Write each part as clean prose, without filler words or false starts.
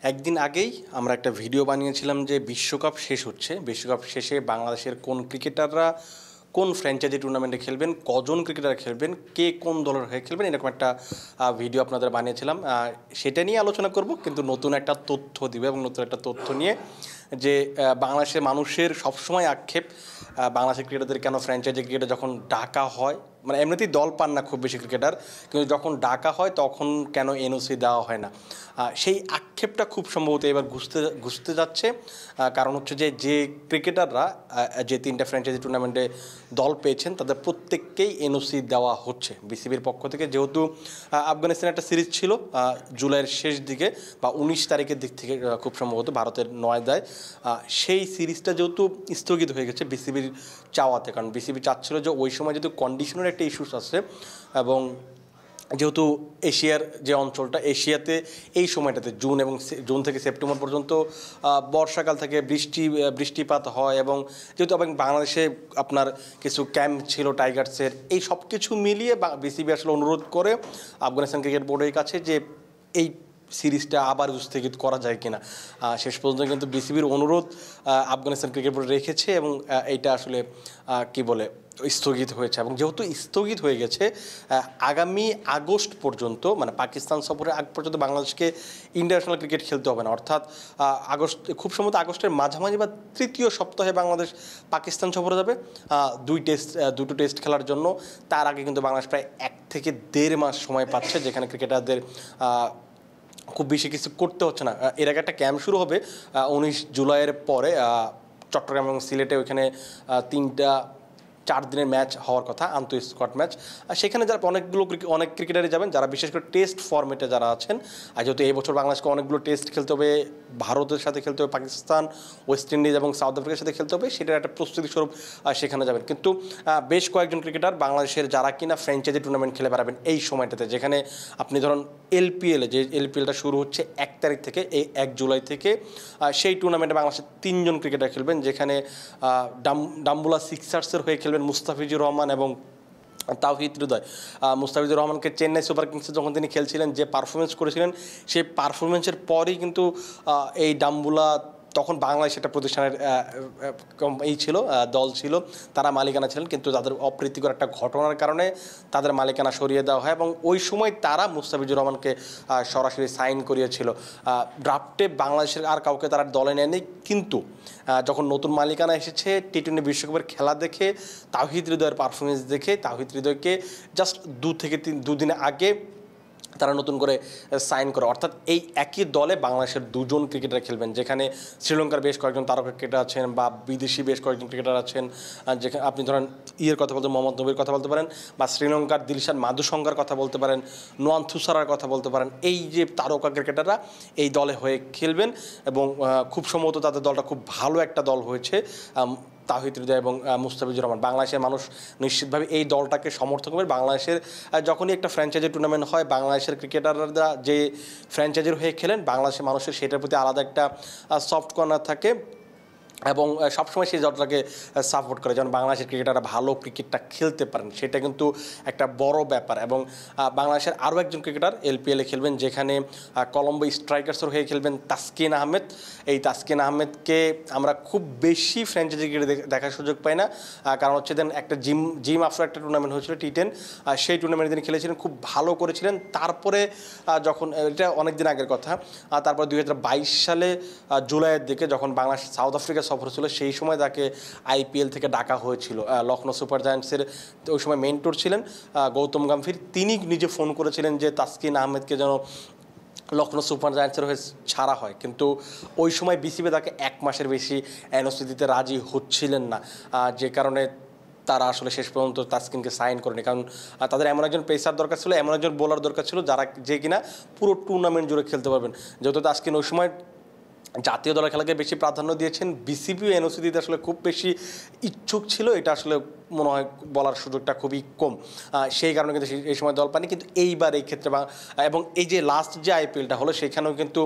একদিন আগেই আমরা একটা ভিডিও বানিয়েছিলাম যে বিশ্বকাপ শেষ হচ্ছে, বিশ্বকাপ শেষে বাংলাদেশের কোন ক্রিকেটাররা কোন ফ্র্যাঞ্চাইজি টুর্নামেন্টে খেলবেন, কজন ক্রিকেটার খেলবেন, কে কোন দলের হয়ে খেলবেন, এরকম একটা ভিডিও আপনাদের বানিয়েছিলাম। সেটা নিয়ে আলোচনা করব, কিন্তু নতুন একটা তথ্য দিবে এবং নতুন একটা তথ্য নিয়ে যে বাংলাদেশের মানুষের সবসময় আক্ষেপ বাংলাদেশের ক্রিকেটারদের কেন ফ্র্যাঞ্চাইজি ক্রিকেটে যখন ডাকা হয়, মানে এমনিতেই দল পান না খুব বেশি ক্রিকেটার, কিন্তু যখন ডাকা হয় তখন কেন এনওসি দেওয়া হয় না, সেই আক্ষেপটা খুব সম্ভবত এবার ঘুষতে যাচ্ছে। কারণ হচ্ছে যে ক্রিকেটাররা যে তিনটা ফ্র্যাঞ্চাইজি টুর্নামেন্টে দল পেয়েছেন তাদের প্রত্যেককেই এনওসি দেওয়া হচ্ছে বিসিবির পক্ষ থেকে। যেহেতু আফগানিস্তানের একটা সিরিজ ছিল জুলাইয়ের শেষ দিকে বা 19 তারিখের দিক থেকে খুব সম্ভবত ভারতের নয়দায়, সেই সিরিজটা যেহেতু স্থগিত হয়ে গেছে বিসিবির চাওয়াতে, কারণ বিসিবি চাচ্ছিল যে ওই সময় যেহেতু কন্ডিশনের একটা ইস্যুস আছে এবং যেহেতু এশিয়ার যে অঞ্চলটা, এশিয়াতে এই সময়টাতে জুন থেকে সেপ্টেম্বর পর্যন্ত বর্ষাকাল থেকে বৃষ্টিপাত হয়, এবং যেহেতু বাংলাদেশে আপনার কিছু ক্যাম্প ছিল টাইগার্সের, এই সব কিছু মিলিয়ে বিসিবি আসলে অনুরোধ করে আফগানিস্তান ক্রিকেট বোর্ডের কাছে যে এই সিরিজটা আবার স্থগিত করা যায় কিনা। শেষ পর্যন্ত কিন্তু বিসিবির অনুরোধ আফগানিস্তান ক্রিকেট বোর্ড রেখেছে এবং এইটা আসলে কি বলে স্থগিত হয়েছে। এবং যেহেতু স্থগিত হয়ে গেছে, আগামী আগস্ট পর্যন্ত, মানে পাকিস্তান সফরের আগ পর্যন্ত বাংলাদেশকে ইন্টারন্যাশনাল ক্রিকেট খেলতে হবে না। অর্থাৎ খুব সম্ভবত আগস্টের মাঝামাঝি বা তৃতীয় সপ্তাহে বাংলাদেশ পাকিস্তান সফরে যাবে দুটো টেস্ট খেলার জন্য। তার আগে কিন্তু বাংলাদেশ প্রায় 1 থেকে 1.5 মাস সময় পাচ্ছে, যেখানে ক্রিকেটারদের খুব বেশি কিছু করতে হচ্ছে না। এর আগে একটা ক্যাম্প শুরু হবে 19 জুলাইয়ের পরে চট্টগ্রাম এবং সিলেটে। ওইখানে 4 দিনের ম্যাচ হওয়ার কথা, আন্তঃ স্কোয়াড ম্যাচ। সেখানে যারা অনেক ক্রিকেটারই যাবেন, যারা বিশেষ করে টেস্ট ফর্মেটে যারা আছেন। আর যেহেতু এই বছর বাংলাদেশকে অনেকগুলো টেস্ট খেলতে হবে, ভারতের সাথে খেলতে হবে, পাকিস্তান, ওয়েস্ট ইন্ডিজ এবং সাউথ আফ্রিকার সাথে খেলতে হবে, সেটার একটা প্রস্তুতি স্বরূপ সেখানে যাবেন। কিন্তু বেশ কয়েকজন ক্রিকেটার বাংলাদেশের যারা কিনা ফ্র্যাঞ্চাইজি টুর্নামেন্ট খেলে বেড়াবেন এই সময়টাতে, যেখানে আপনি ধরুন এলপিএলটা শুরু হচ্ছে 1 তারিখ থেকে, এই 1 জুলাই থেকে। সেই টুর্নামেন্টে বাংলাদেশের 3 জন ক্রিকেটার খেলবেন, যেখানে ডাম্বুলা সিক্সার্সের হয়ে খেলবেন মুস্তাফিজুর রহমান এবং তাওহিদ হৃদয়। মুস্তাফিজুর রহমানকে চেন্নাই সুপার কিংসে যখন তিনি খেলছিলেন, যে পারফরমেন্স করেছিলেন, সেই পারফরমেন্সের পরই কিন্তু এই ডাম্বুলা, তখন বাংলাদেশ একটা প্রতিষ্ঠানের দল ছিল, তারা মালিকানা ছিলেন, কিন্তু তাদের অপ্রীতিকর একটা ঘটনার কারণে তাদের মালিকানা সরিয়ে দেওয়া হয় এবং ওই সময় তারা মুস্তাফিজুর রহমানকে সরাসরি সাইন করিয়েছিল। ড্রাফটে বাংলাদেশের আর কাউকে তারা দলে নেয়নি, কিন্তু যখন নতুন মালিকানা এসেছে টি-20 বিশ্বকাপের খেলা দেখে, তাওহিদ হৃদয়ের পারফরমেন্স দেখে, তাওহিদ হৃদয়কে জাস্ট 2 দিন আগে তারা নতুন করে সাইন করে। অর্থাৎ এই একই দলে বাংলাদেশের 2 জন ক্রিকেটার খেলবেন, যেখানে শ্রীলঙ্কার বেশ কয়েকজন তারকা ক্রিকেটার আছেন বা বিদেশি বেশ কয়েকজন ক্রিকেটার আছেন। যেখানে আপনি ধরেন কথা বলতে মোহাম্মদ নবীর কথা বলতে পারেন, বা শ্রীলঙ্কার দিলশান মাধুসঙ্গার কথা বলতে পারেন, নোয়ান থুসারার কথা বলতে পারেন। এই যে তারকা ক্রিকেটাররা এই দলে হয়ে খেলবেন এবং খুব সম্ভবত তাদের দলটা খুব ভালো একটা দল হয়েছে, তাওহিদ হৃদয় এবং মুস্তাফিজুর রহমান। বাংলাদেশের মানুষ নিশ্চিতভাবে এই দলটাকে সমর্থন করবে। বাংলাদেশের যখনই একটা ফ্র্যাঞ্চাইজি টুর্নামেন্ট হয়, বাংলাদেশের ক্রিকেটাররা যে ফ্র্যাঞ্চাইজির হয়ে খেলেন, বাংলাদেশের মানুষের সেটার প্রতি আলাদা একটা সফট কর্নার থাকে এবং সবসময় সেই দলটাকে সাপোর্ট করে, যেমন বাংলাদেশের ক্রিকেটাররা ভালো ক্রিকেটটা খেলতে পারেন, সেটা কিন্তু একটা বড় ব্যাপার। এবং বাংলাদেশের আরও একজন ক্রিকেটার এলপিএলে খেলবেন, যেখানে কলম্বো স্ট্রাইকার্সের হয়ে খেলবেন তাসকিন আহমেদ। এই তাসকিন আহমেদকে আমরা খুব বেশি ফ্র্যাঞ্চাইজি ক্রিকেটে দেখার সুযোগ পাই না, কারণ হচ্ছে দেন একটা জিম আফটার একটা টুর্নামেন্ট হয়েছিল টি10, সেই টুর্নামেন্টে তিনি খেলেছিলেন, খুব ভালো করেছিলেন। তারপরে যখন, এটা অনেক দিন আগের কথা, তারপর 2022 সালে জুলাইয়ের দিকে যখন বাংলাদেশ সাউথ আফ্রিকা সফর ছিল, সেই সময় তাকে আইপিএল থেকে ডাকা হয়েছিল। লখনৌ সুপার জায়ান্টসের ওই সময় মেন্টর ছিলেন গৌতম গম্ভীর, তিনি নিজে ফোন করেছিলেন যে তাসকিন আহমেদকে যেন লখনৌ সুপার জায়ান্টসের হয়ে ছাড়া হয়, কিন্তু ওই সময় বিসিবি তাকে 1 মাসের বেশি এনওসি দিতে রাজি হচ্ছিলেন না, যে কারণে তারা আসলে শেষ পর্যন্ত তাসকিনকে সাইন করেনি। কারণ তাদের এমন একজন পেসার দরকার ছিল, এমন একজন বোলার দরকার ছিল যে কিনা পুরো টুর্নামেন্ট জুড়ে খেলতে পারবেন। যেহেতু তাসকিন ওই সময় জাতীয় দলের খেলাকে বেশি প্রাধান্য দিয়েছেন, বিসিবিও এনওসি দিতে আসলে খুব বেশি ইচ্ছুক ছিল, এটা আসলে মনে হয় বলার সুযোগটা খুবই কম, সেই কারণে কিন্তু এই সময় দল পায়নি। কিন্তু এইবার এই ক্ষেত্রে এবং এই যে লাস্ট যে আইপিএলটা হলো, সেখানেও কিন্তু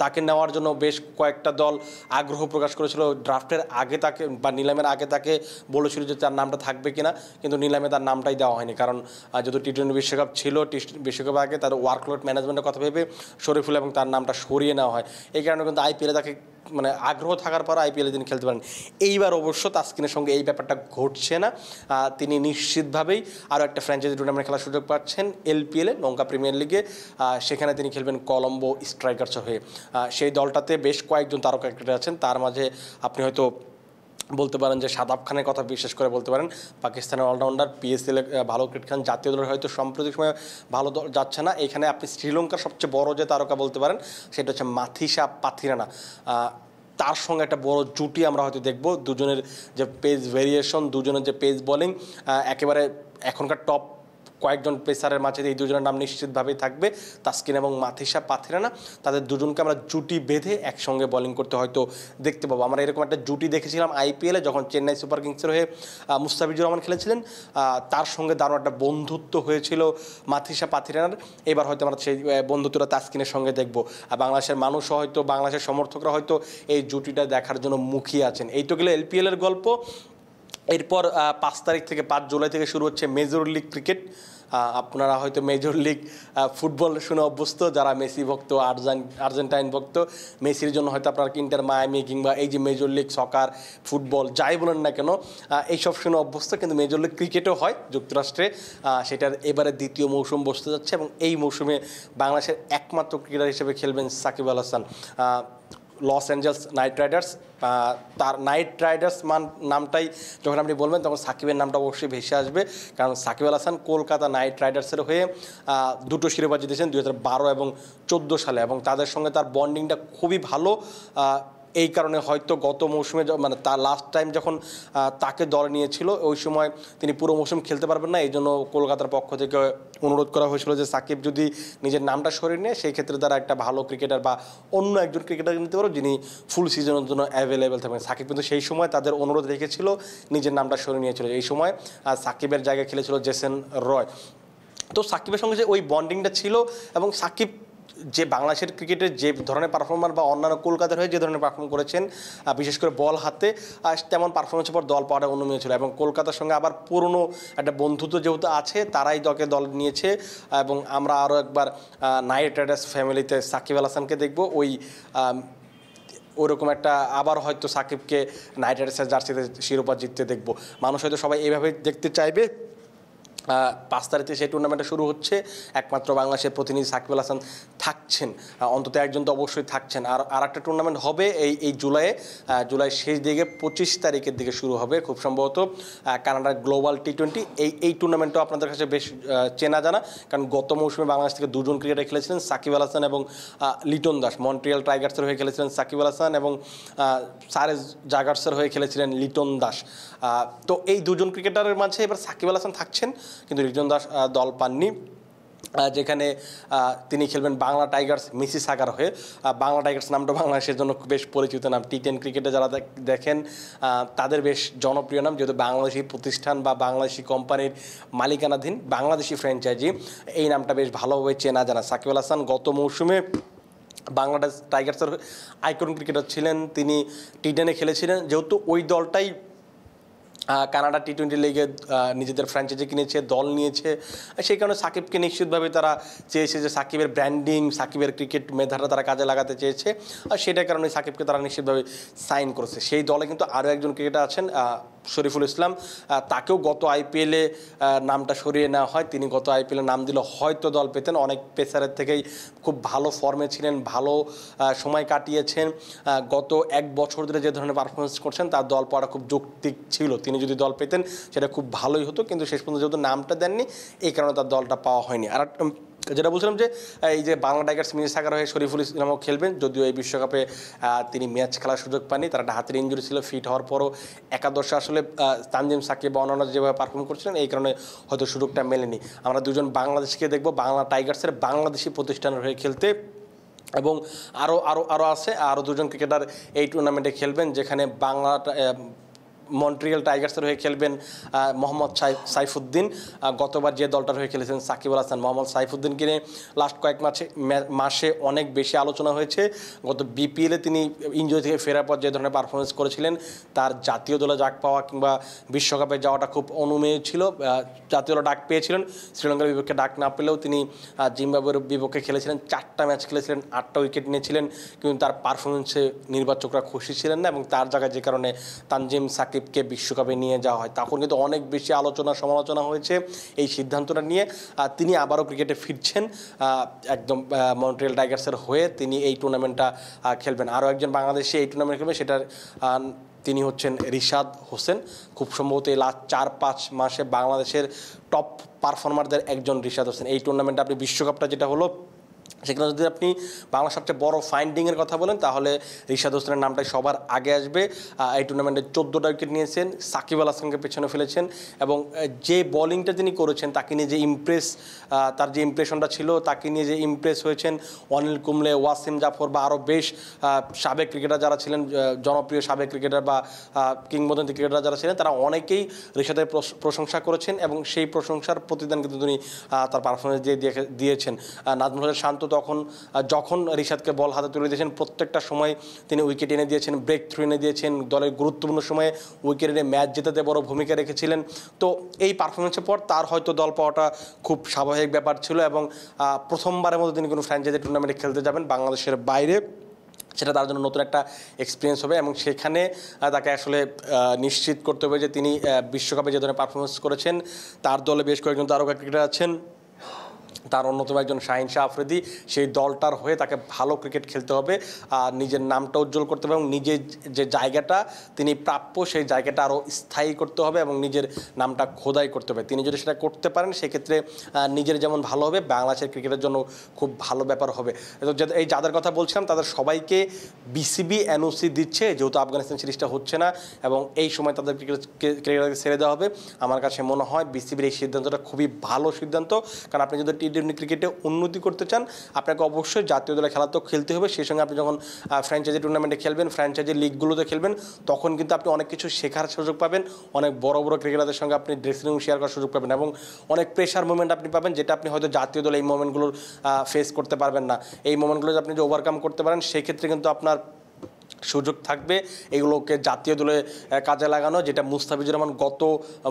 তাকে নেওয়ার জন্য বেশ কয়েকটা দল আগ্রহ প্রকাশ করেছিল। ড্রাফটের আগে তাকে বা নিলামের আগে তাকে বলেছিল যে তার নামটা থাকবে কিনা, কিন্তু নিলামে তার নামটাই দেওয়া হয়নি। কারণ যেহেতু টি-20 বিশ্বকাপ ছিল, বিশ্বকাপ আগে তার ওয়ার্কলোড ম্যানেজমেন্টের কথা ভেবে শরীফুল এবং তার নামটা সরিয়ে নেওয়া হয়। এই কারণে কিন্তু আইপিএলে তাকে মানে আগ্রহ থাকার পর আইপিএলে তিনি খেলতে পারেন। এইবার অবশ্য তাসকিনের সঙ্গে এই ব্যাপারটা ঘটছে না। তিনি নিশ্চিতভাবেই আরও একটা ফ্র্যাঞ্চাইজি টুর্নামেন্ট খেলার সুযোগ পাচ্ছেন এলপিএলে, লঙ্কা প্রিমিয়ার লিগে। সেখানে তিনি খেলবেন কলম্বো স্ট্রাইকার্স হয়ে। সেই দলটাতে বেশ কয়েকজন তারকা ক্রিকেটার আছেন, তার মাঝে আপনি হয়তো বলতে পারেন যে শাদাব খানের কথা বিশেষ করে বলতে পারেন। পাকিস্তানের অলরাউন্ডার, পিএসএলে ভালো ক্রিকেট খেলেন, জাতীয় দলের হয়তো সাম্প্রতিক সময়ে ভালো দল যাচ্ছে না। এখানে আপনি শ্রীলঙ্কার সবচেয়ে বড় যে তারকা বলতে পারেন সেটা হচ্ছে মাথিসা পাথিরানা। তার সঙ্গে একটা বড় জুটি আমরা হয়তো দেখব। দুজনের যে পেস ভেরিয়েশন, দুজনের যে পেস বোলিং, একেবারে এখনকার টপ কয়েকজন পেসারের মাঝে এই দুজনের নাম নিশ্চিতভাবেই থাকবে, তাসকিন এবং মাথিসা পাথিরানা। তাদের দুজনকে আমরা জুটি বেঁধে একসঙ্গে বোলিং করতে হয়তো দেখতে পাবো। আমরা এরকম একটা জুটি দেখেছিলাম আইপিএলে, যখন চেন্নাই সুপার কিংসের হয়ে মুস্তাফিজুর রহমান খেলেছিলেন। তার সঙ্গে দারুণ একটা বন্ধুত্ব হয়েছিল মাথিসা পাথিরানার। এবার হয়তো আমরা সেই বন্ধুত্বটা তাসকিনের সঙ্গে দেখব। বাংলাদেশের মানুষও হয়তো, বাংলাদেশের সমর্থকরা হয়তো এই জুটিটা দেখার জন্য মুখিয়ে আছেন। এই তো গেলে এলপিএলের গল্প। এরপর 5 তারিখ থেকে 5 জুলাই থেকে শুরু হচ্ছে মেজর লিগ ক্রিকেট। আপনারা হয়তো মেজর লিগ ফুটবল শুনে অভ্যস্ত, যারা মেসি ভক্ত, আর্জেন্টাইন ভক্ত। মেসির জন্য হয়তো আপনার ইন্টার মায়ামি কিংবা এই যে মেজর লিগ সকার, ফুটবল যাই বলেন না কেন, এইসব শুনে অভ্যস্ত। কিন্তু মেজর লিগ ক্রিকেটও হয় যুক্তরাষ্ট্রে, সেটার এবারে দ্বিতীয় মৌসুম বসতে যাচ্ছে এবং এই মৌসুমে বাংলাদেশের একমাত্র ক্রিকেটার হিসেবে খেলবেন Shakib Al Hasan. Los Angeles Knight Riders, তার নাইট রাইডার্স নামটাই যখন আপনি বলবেন তখন সাকিবের নামটা অবশ্যই ভেসে আসবে। কারণ সাকিব আল হাসান কলকাতা নাইট রাইডার্সের হয়ে 2টো শিরোপা জিতেছেন 2012 এবং 2014 সালে, এবং তাদের সঙ্গে তার বন্ডিংটা খুবই ভালো। এই কারণে হয়তো গত মৌসুমে মানে তার লাস্ট টাইম যখন তাকে দলে নিয়েছিল ওই সময় তিনি পুরো মৌসুম খেলতে পারবেন না, এই জন্য কলকাতার পক্ষ থেকে অনুরোধ করা হয়েছিল যে সাকিব যদি নিজের নামটা সরিয়ে নেয় সেই ক্ষেত্রে তারা একটা ভালো ক্রিকেটার বা অন্য একজন ক্রিকেটার নিতে পারো যিনি ফুল সিজনের জন্য অ্যাভেলেবেল থাকবেন। সাকিব কিন্তু সেই সময় তাদের অনুরোধ রেখেছিল, নিজের নামটা সরিয়ে নিয়েছিল। এই সময় সাকিবের জায়গায় খেলেছিল জেসন রয়। তো সাকিবের সঙ্গে যে ওই বন্ডিংটা ছিল, এবং সাকিব যে বাংলাদেশের ক্রিকেটের যে ধরনের পারফরমেন্স বা অন্যান্য কলকাতার হয়ে যে ধরনের পারফর্ম করেছেন, বিশেষ করে বল হাতে, তেমন পারফরমেন্সের পর দল পাওয়াটা অনুমেয় ছিল। এবং কলকাতার সঙ্গে আবার পুরনো একটা বন্ধুত্ব যেহেতু আছে, তারাই দল নিয়েছে। এবং আমরা আরও একবার নাইট রাইডার্স ফ্যামিলিতে সাকিব আল হাসানকে দেখবো। ওরকম একটা আবার হয়তো সাকিবকে নাইট রাইডার্সের জার্সিতে শিরোপা জিততে দেখবো। মানুষ হয়তো সবাই এইভাবে দেখতে চাইবে। 5 তারিখে সেই টুর্নামেন্টটা শুরু হচ্ছে। একমাত্র বাংলাদেশের প্রতিনিধি সাকিব আল হাসান থাকছেন, অন্তত একজন তো অবশ্যই থাকছেন। আর একটা টুর্নামেন্ট হবে এই জুলাই শেষ দিকে 25 তারিখের দিকে শুরু হবে খুব সম্ভবত, কানাডার গ্লোবাল টি20। এই টুর্নামেন্টও আপনাদের কাছে বেশ চেনা জানা, কারণ গত মৌসুমে বাংলাদেশ থেকে 2জন ক্রিকেটার খেলেছিলেন, সাকিব আল হাসান এবং লিটন দাস। মন্ট্রিয়াল টাইগার্সের হয়ে খেলেছিলেন সাকিব আল হাসান এবং সারেজ জাগার্সের হয়ে খেলেছিলেন লিটন দাস। তো এই 2জন ক্রিকেটারের মাঝে এবার সাকিব আল হাসান থাকছেন, কিন্তু লিটন দাস দল পাননি, যেখানে তিনি খেলবেন বাংলা টাইগার্স মিসিসাগার হয়ে। বাংলা টাইগার্স নামটা বাংলাদেশের জন্য বেশ পরিচিত নাম। টি10 ক্রিকেটে যারা দেখেন তাদের বেশ জনপ্রিয় নাম, যেহেতু বাংলাদেশি প্রতিষ্ঠান বা বাংলাদেশি কোম্পানির মালিকানাধীন বাংলাদেশি ফ্র্যাঞ্চাইজি, এই নামটা বেশ ভালোভাবে চেনা জানা। সাকিব আল হাসান গত মৌসুমে বাংলাদেশ টাইগার্সের আইকন ক্রিকেটার ছিলেন, তিনি টি10-এ খেলেছিলেন। যেহেতু ওই দলটাই কানাডা টি20 লিগে নিজেদের ফ্র্যাঞ্চাইজি কিনেছে, দল নিয়েছে, সেই কারণে সাকিবকে নিশ্চিতভাবে তারা চেয়েছে যে সাকিবের ব্র্যান্ডিং, সাকিবের ক্রিকেট মেধাটা তারা কাজে লাগাতে চেয়েছে, আর সেটার কারণে সাকিবকে তারা নিশ্চিতভাবে সাইন করেছে। সেই দলে কিন্তু আরও একজন ক্রিকেটার আছেন শরীফুল ইসলাম, তাকেও গত আইপিএলে নামটা সরিয়ে নেওয়া হয়। তিনি গত আইপিএলে নাম দিলে হয়তো দল পেতেন। অনেক পেসারের থেকেই খুব ভালো ফর্মে ছিলেন, ভালো সময় কাটিয়েছেন। গত 1 বছর ধরে যে ধরনের পারফরমেন্স করছেন তার দল পাওয়াটা খুব যৌক্তিক ছিল। তিনি যদি দল পেতেন সেটা খুব ভালোই হতো, কিন্তু শেষ পর্যন্ত যেহেতু নামটা দেননি এই কারণে তার দলটা পাওয়া হয়নি। আর যেটা বলছিলাম যে এই যে বাংলা টাইগার্স মিসিসাগার হয়ে শরীফুল ইসলামও খেলবেন, যদিও এই বিশ্বকাপে তিনি ম্যাচ খেলার সুযোগ পাননি, তার একটা হাতের ইঞ্জুরি ছিল। ফিট হওয়ার পরও একাদশে আসলে তানজিম সাকিব বা অন্যান্য যেভাবে পারফর্ম করছিলেন এই কারণে হয়তো সুযোগটা মেলেনি। আমরা 2জন বাংলাদেশকে দেখব বাংলা টাইগার্সের বাংলাদেশি প্রতিষ্ঠানের হয়ে খেলতে, এবং আরও আছে আরও 2জন ক্রিকেটার এই টুর্নামেন্টে খেলবেন, যেখানে মন্ট্রিয়াল টাইগার্সের হয়ে খেলবেন মোহাম্মদ সাইফুদ্দিন। গতবার যে দলটার হয়ে খেলেছেন সাকিব আল হাসান, মোহাম্মদ সাইফুদ্দিনকে নিয়ে লাস্ট কয়েক মাসে অনেক বেশি আলোচনা হয়েছে। গত বিপিএলে তিনি ইনজুরি থেকে ফেরার পর যে ধরনের পারফরমেন্স করেছিলেন, তার জাতীয় দলে ডাক পাওয়া কিংবা বিশ্বকাপে যাওয়াটা খুব অনুমেয় ছিল। জাতীয় দলে ডাক পেয়েছিলেন, শ্রীলঙ্কার বিপক্ষে ডাক না পেলেও তিনি জিম্বাবুয়ের বিপক্ষে খেলেছিলেন, 4টা ম্যাচ খেলেছিলেন, 8টা উইকেট নিয়েছিলেন, কিন্তু তার পারফরমেন্সে নির্বাচকরা খুশি ছিলেন না এবং তার জায়গায় যে কারণে তানজিম সাকিবকে বিশ্বকাপে নিয়ে যাওয়া হয়, তখন কিন্তু অনেক বেশি আলোচনা সমালোচনা হয়েছে এই সিদ্ধান্তটা নিয়ে। তিনি আবারও ক্রিকেটে ফিরছেন, একদম মন্ট্রিয়াল টাইগার্সের হয়ে তিনি এই টুর্নামেন্টটা খেলবেন। আরও একজন বাংলাদেশি এই টুর্নামেন্ট খেলবেন, সেটার তিনি হচ্ছেন রিশাদ হোসেন। খুব সম্ভবত এই লাস্ট 4-5 মাসে বাংলাদেশের টপ পারফর্মারদের একজন রিশাদ হোসেন। এই টুর্নামেন্টে আপনি বিশ্বকাপটা যেটা হলো, সেখানে যদি আপনি বাংলার সবচেয়ে বড় ফাইন্ডিংয়ের কথা বলেন, তাহলে রিশাদ হোসেনের নামটাই সবার আগে আসবে। এই টুর্নামেন্টে 14টা উইকেট নিয়েছেন, সাকিব আল হাসানকে পেছনে ফেলেছেন এবং যে বোলিংটা তিনি করেছেন তাকে নিয়ে যে তার যে ইমপ্রেশনটা ছিল, তাকে নিয়ে যে ইমপ্রেস হয়েছেন অনিল কুম্বলে, ওয়াসিম জাফর বা আরও বেশ সাবেক ক্রিকেটার যারা ছিলেন, জনপ্রিয় সাবেক ক্রিকেটার বা কিংবদন্তি ক্রিকেটার যারা ছিলেন, তারা অনেকেই রিশাদের প্রশংসা করেছেন এবং সেই প্রশংসার প্রতিদান কিন্তু তিনি তার পারফরমেন্স দিয়েছেন। নাজমুল হাসান শান্ত যখন রিশাদকে বল হাতে তুলে দিয়েছেন, প্রত্যেকটা সময় তিনি উইকেট এনে দিয়েছেন, ব্রেক থ্রু এনে দিয়েছেন, দলের গুরুত্বপূর্ণ সময়ে উইকেট এনে ম্যাচ জেতাতে বড় ভূমিকা রেখেছিলেন। তো এই পারফরমেন্সের পর তার হয়তো দল পাওয়াটা খুব স্বাভাবিক ব্যাপার ছিল এবং প্রথমবারের মতো তিনি কোনো ফ্র্যাঞ্চাইজি টুর্নামেন্টে খেলতে যাবেন বাংলাদেশের বাইরে, সেটা তার জন্য নতুন একটা এক্সপিরিয়েন্স হবে এবং সেখানে তাকে আসলে নিশ্চিত করতে হবে যে তিনি বিশ্বকাপে যে ধরনের পারফরমেন্স করেছেন, তার দলে বেশ কয়েকজন তারকা ক্রিকেটার আছেন, তার অন্যতম একজন শাহিন শাহ আফ্রিদি, সেই দলটার হয়ে তাকে ভালো ক্রিকেট খেলতে হবে, নিজের নামটা উজ্জ্বল করতে হবে এবং নিজের যে জায়গাটা তিনি প্রাপ্য সেই জায়গাটা আরও স্থায়ী করতে হবে এবং নিজের নামটা খোদাই করতে হবে। তিনি যদি সেটা করতে পারেন, সেক্ষেত্রে নিজের যেমন ভালো হবে, বাংলাদেশের ক্রিকেটের জন্য খুব ভালো ব্যাপার হবে। তো এই যাদের কথা বলছিলাম তাদের সবাইকে বিসিবি এনওসি দিচ্ছে, যেহেতু আফগানিস্তান সিরিজটা হচ্ছে না এবং এই সময় তাদের ক্রিকেটারকে ছেড়ে দেওয়া হবে। আমার কাছে মনে হয় বিসিবির এই সিদ্ধান্তটা খুবই ভালো সিদ্ধান্ত, কারণ আপনি যদি টি-20 ক্রিকেটে উন্নতি করতে চান, আপনাকে অবশ্যই জাতীয় দলে খেলা তো খেলতে হবে, সেই সঙ্গে আপনি যখন ফ্র্যাঞ্চাইজি টুর্নামেন্টে খেলবেন, ফ্র্যাঞ্চাইজি লিগগুলোতে খেলবেন, তখন কিন্তু আপনি অনেক কিছু শেখার সুযোগ পাবেন, অনেক বড় বড় ক্রিকেটারদের সঙ্গে আপনি ড্রেসিং রুম শেয়ার করার সুযোগ পাবেন এবং অনেক প্রেশার মুভমেন্ট আপনি পাবেন, যেটা আপনি হয়তো জাতীয় দলে এই মোমেন্টগুলো ফেস করতে পারবেন না। এই মোমেন্টগুলো আপনি যে ওভারকাম করতে পারেন, সেক্ষেত্রে কিন্তু আপনার সুযোগ থাকবে এগুলোকে জাতীয় দলে কাজে লাগানো, যেটা মুস্তাফিজুর রহমান গত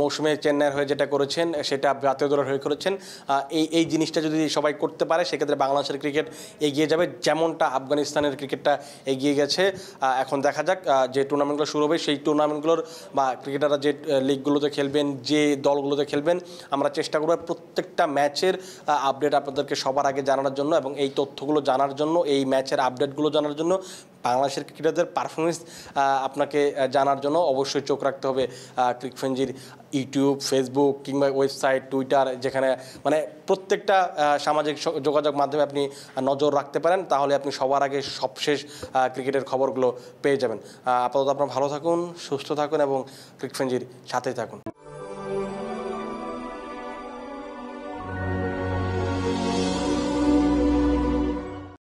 মৌসুমে চেন্নাইয়ের হয়ে যেটা করেছেন, সেটা জাতীয় দলের হয়ে করেছেন। এই জিনিসটা যদি সবাই করতে পারে, সেক্ষেত্রে বাংলাদেশের ক্রিকেট এগিয়ে যাবে, যেমনটা আফগানিস্তানের ক্রিকেটটা এগিয়ে গেছে। এখন দেখা যাক যে টুর্নামেন্টগুলো শুরু হবে, সেই টুর্নামেন্টগুলোর বা ক্রিকেটাররা যে লিগগুলোতে খেলবেন, যে দলগুলোতে খেলবেন, আমরা চেষ্টা করব প্রত্যেকটা ম্যাচের আপডেট আপনাদেরকে সবার আগে জানানোর জন্য এবং এই তথ্যগুলো জানার জন্য, এই ম্যাচের আপডেটগুলো জানার জন্য, বাংলাদেশের ক্রিকেটারদের পারফরমেন্স আপনাকে জানার জন্য অবশ্যই চোখ রাখতে হবে ক্রিকফেঞ্জির ইউটিউব, ফেসবুক কিংবা ওয়েবসাইট, টুইটার, যেখানে মানে প্রত্যেকটা সামাজিক যোগাযোগ মাধ্যমে আপনি নজর রাখতে পারেন, তাহলে আপনি সবার আগে সবশেষ ক্রিকেটের খবরগুলো পেয়ে যাবেন। আপাতত আপনারা ভালো থাকুন, সুস্থ থাকুন এবং ক্রিকফেঞ্জির সাথেই থাকুন।